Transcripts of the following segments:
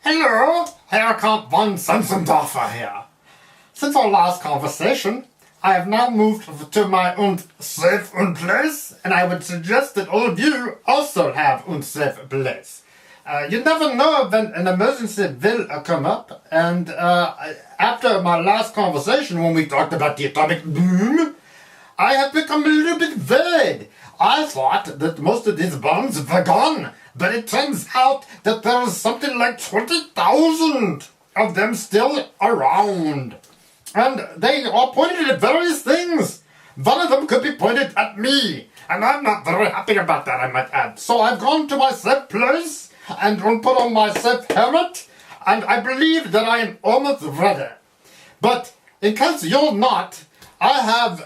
Hello, Haircut von Sensenderfer here. Since our last conversation, I have now moved to my own safe place, and I would suggest that all of you also have a safe place. You never know when an emergency will come up, and after my last conversation when we talked about the atomic boom, I have become a little bit vague. I thought that most of these bombs were gone, but it turns out that there is something like 20,000 of them still around. And they are pointed at various things. One of them could be pointed at me, and I'm not very happy about that, I might add. So I've gone to my safe place and put on my safe helmet, and I believe that I am almost ready. But in case you're not, I have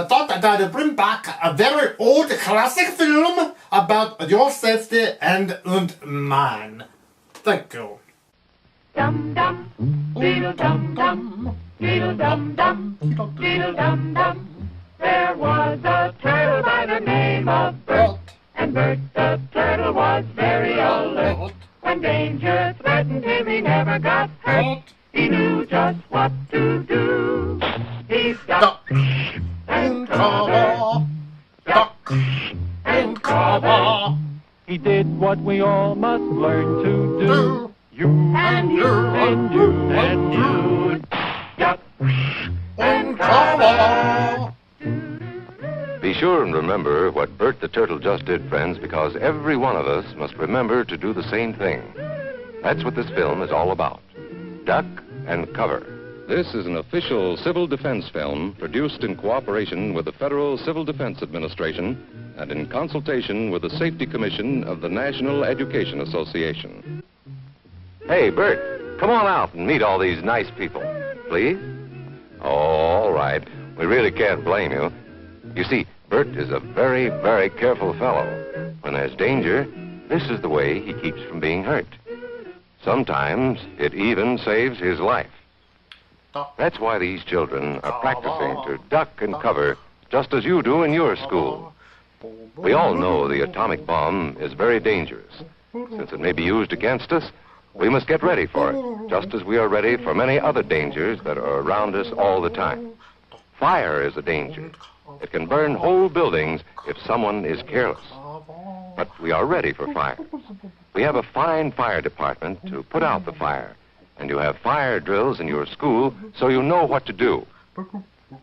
thought that I'd bring back a very old classic film about your safety and mine. Thank you. Dum dum, diddle dum dum, diddle dum dum, diddle dum dum. There was a turtle by the name of Bert, and Bert the turtle was very alert. When danger threatened him, he never got hurt. He knew just what to do. He ducked and cover, ducked and cover. He did what we all must learn to do. You and you and you and you. duck and cover. Be sure and remember what Bert the Turtle just did, friends, because every one of us must remember to do the same thing. That's what this film is all about. Duck and Cover. This is an official civil defense film produced in cooperation with the Federal Civil Defense Administration and in consultation with the Safety Commission of the National Education Association. Hey, Bert, come on out and meet all these nice people, please. Oh, all right. We really can't blame you. You see, Bert is a very, very careful fellow. When there's danger, this is the way he keeps from being hurt. Sometimes it even saves his life. That's why these children are practicing to duck and cover just as you do in your school. We all know the atomic bomb is very dangerous. Since it may be used against us, we must get ready for it, just as we are ready for many other dangers that are around us all the time. Fire is a danger. It can burn whole buildings if someone is careless. But we are ready for fire. We have a fine fire department to put out the fire. And you have fire drills in your school so you know what to do.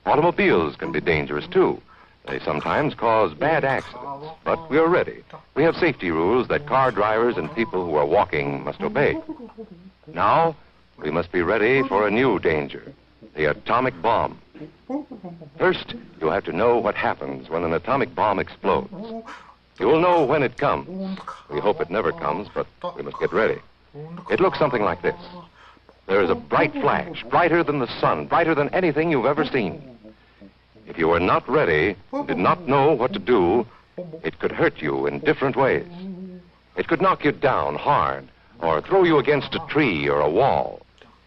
Automobiles can be dangerous, too. They sometimes cause bad accidents, but we are ready. We have safety rules that car drivers and people who are walking must obey. Now, we must be ready for a new danger, the atomic bomb. First, you have to know what happens when an atomic bomb explodes. You will know when it comes. We hope it never comes, but we must get ready. It looks something like this. There is a bright flash, brighter than the sun, brighter than anything you've ever seen. If you are not ready, did not know what to do, it could hurt you in different ways. It could knock you down hard, or throw you against a tree or a wall.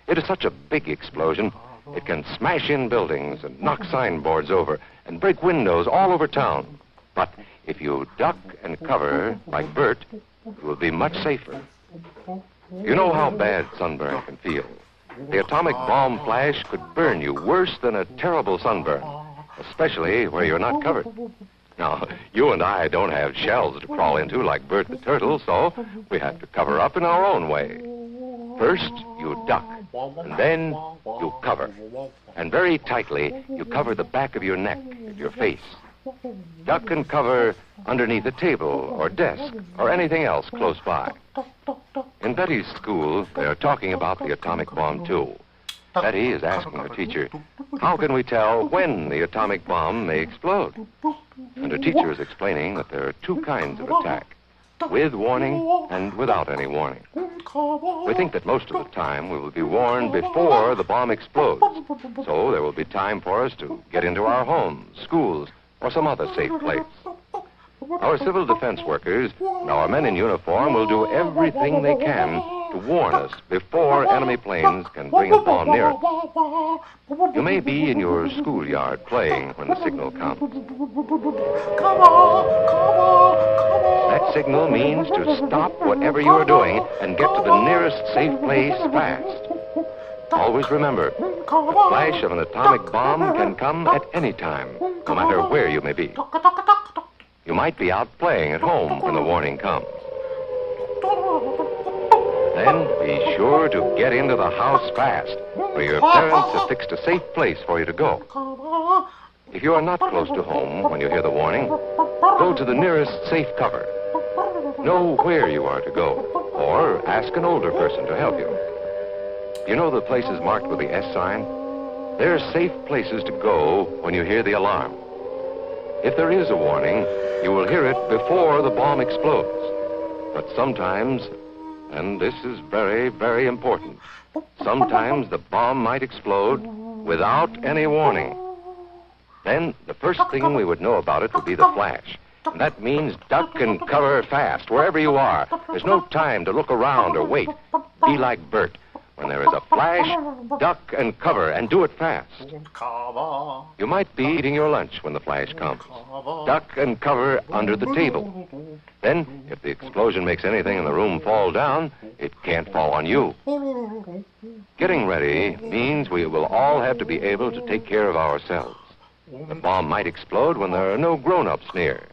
It is such a big explosion, it can smash in buildings and knock signboards over and break windows all over town. But if you duck and cover, like Bert, you will be much safer. You know how bad sunburn can feel. The atomic bomb flash could burn you worse than a terrible sunburn, especially where you're not covered. Now, you and I don't have shells to crawl into like Bert the Turtle, so we have to cover up in our own way. First, you duck, and then you cover. And very tightly, you cover the back of your neck and your face. Duck and cover underneath a table or desk or anything else close by. In Betty's school, they are talking about the atomic bomb, too. Betty is asking her teacher, how can we tell when the atomic bomb may explode? And her teacher is explaining that there are two kinds of attack, with warning and without any warning. We think that most of the time we will be warned before the bomb explodes, so there will be time for us to get into our homes, schools, or some other safe place. Our civil defense workers and our men in uniform will do everything they can to to warn us before enemy planes can bring a bomb near us. You may be in your schoolyard playing when the signal comes. That signal means to stop whatever you are doing and get to the nearest safe place fast. Always remember, the flash of an atomic bomb can come at any time, no matter where you may be. You might be out playing at home when the warning comes. Then be sure to get into the house fast, where your parents have fixed a safe place for you to go. If you are not close to home when you hear the warning, go to the nearest safe cover. Know where you are to go, or ask an older person to help you. You know the places marked with the S sign? They're safe places to go when you hear the alarm. If there is a warning, you will hear it before the bomb explodes. But sometimes, and this is very, very important, sometimes the bomb might explode without any warning. Then the first thing we would know about it would be the flash. And that means duck and cover fast, wherever you are. There's no time to look around or wait. Be like Bert. When there is a flash, duck and cover, and do it fast. You might be eating your lunch when the flash comes. Duck and cover under the table. Then, if the explosion makes anything in the room fall down, it can't fall on you. Getting ready means we will all have to be able to take care of ourselves. The bomb might explode when there are no grown-ups near.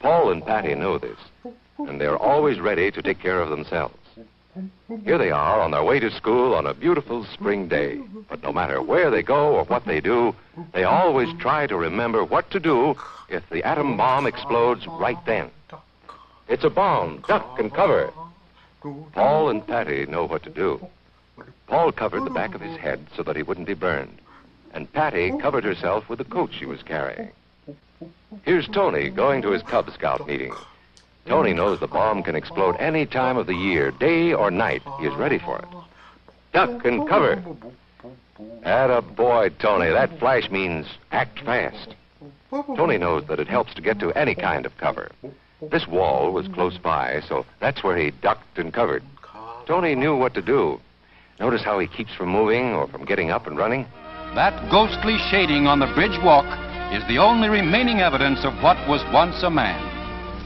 Paul and Patty know this, and they're always ready to take care of themselves. Here they are on their way to school on a beautiful spring day. But no matter where they go or what they do, they always try to remember what to do if the atom bomb explodes right then. It's a bomb. Duck and cover. Paul and Patty know what to do. Paul covered the back of his head so that he wouldn't be burned. And Patty covered herself with the coat she was carrying. Here's Tony going to his Cub Scout meeting. Tony knows the bomb can explode any time of the year, day or night. He is ready for it. Duck and cover. Attaboy, Tony. That flash means act fast. Tony knows that it helps to get to any kind of cover. This wall was close by, so that's where he ducked and covered. Tony knew what to do. Notice how he keeps from moving or from getting up and running? That ghostly shading on the bridge walk is the only remaining evidence of what was once a man.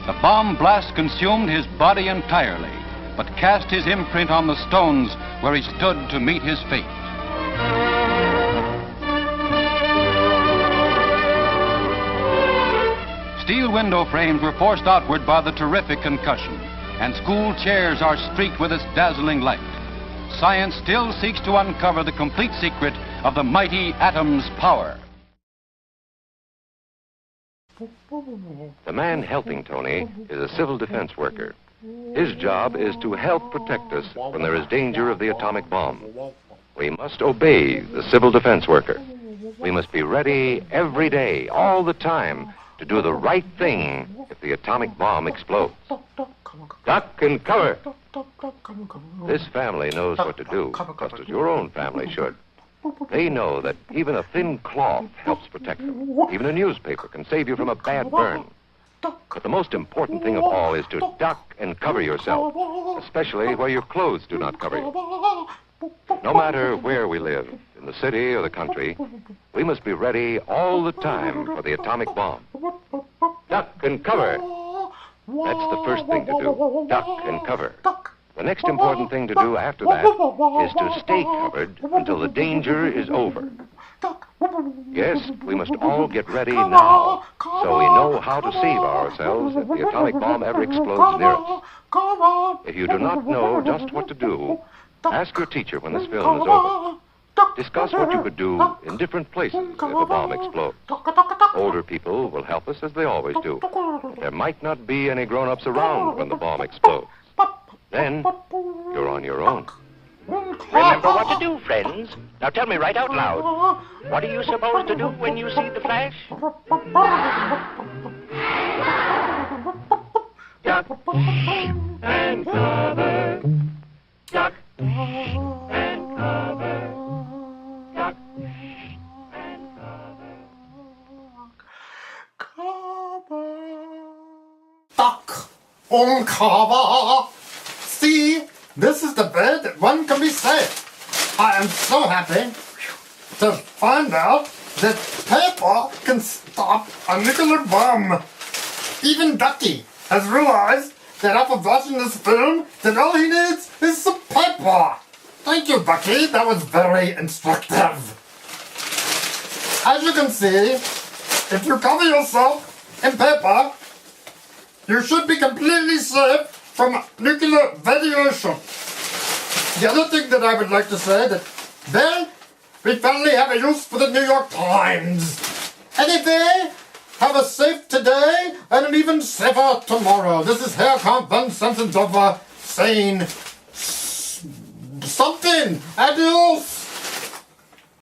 The bomb blast consumed his body entirely, but cast his imprint on the stones where he stood to meet his fate. Steel window frames were forced outward by the terrific concussion, and school chairs are streaked with its dazzling light. Science still seeks to uncover the complete secret of the mighty atom's power. The man helping Tony is a civil defense worker. His job is to help protect us when there is danger of the atomic bomb. We must obey the civil defense worker. We must be ready every day, all the time, to do the right thing if the atomic bomb explodes. Duck and cover. This family knows what to do, just as your own family should. They know that even a thin cloth helps protect them. Even a newspaper can save you from a bad burn. But the most important thing of all is to duck and cover yourself, especially where your clothes do not cover you. No matter where we live, in the city or the country, we must be ready all the time for the atomic bomb. Duck and cover. That's the first thing to do, duck and cover. The next important thing to do after that is to stay covered until the danger is over. Yes, we must all get ready now, so we know how to save ourselves if the atomic bomb ever explodes near us. If you do not know just what to do, ask your teacher when this film is over. Discuss what you could do in different places if a bomb explodes. Older people will help us as they always do. But there might not be any grown-ups around when the bomb explodes. Then, you're on your own. Remember what to do, friends. Now tell me right out loud. What are you supposed to do when you see the flash? Duck and cover. Duck and cover. Duck and cover. Duck und cover. See, this is the way that one can be safe. I am so happy to find out that paper can stop a nuclear bomb. Even Ducky has realized that after watching this film, that all he needs is some paper. Thank you, Ducky. That was very instructive. As you can see, if you cover yourself in paper, you should be completely safe from nuclear radiation. The other thing that I would like to say that then we finally have a use for the New York Times. Anyway, have a safe today and an even safer tomorrow. This is Herr Count von Sensenderfer saying something. Adios.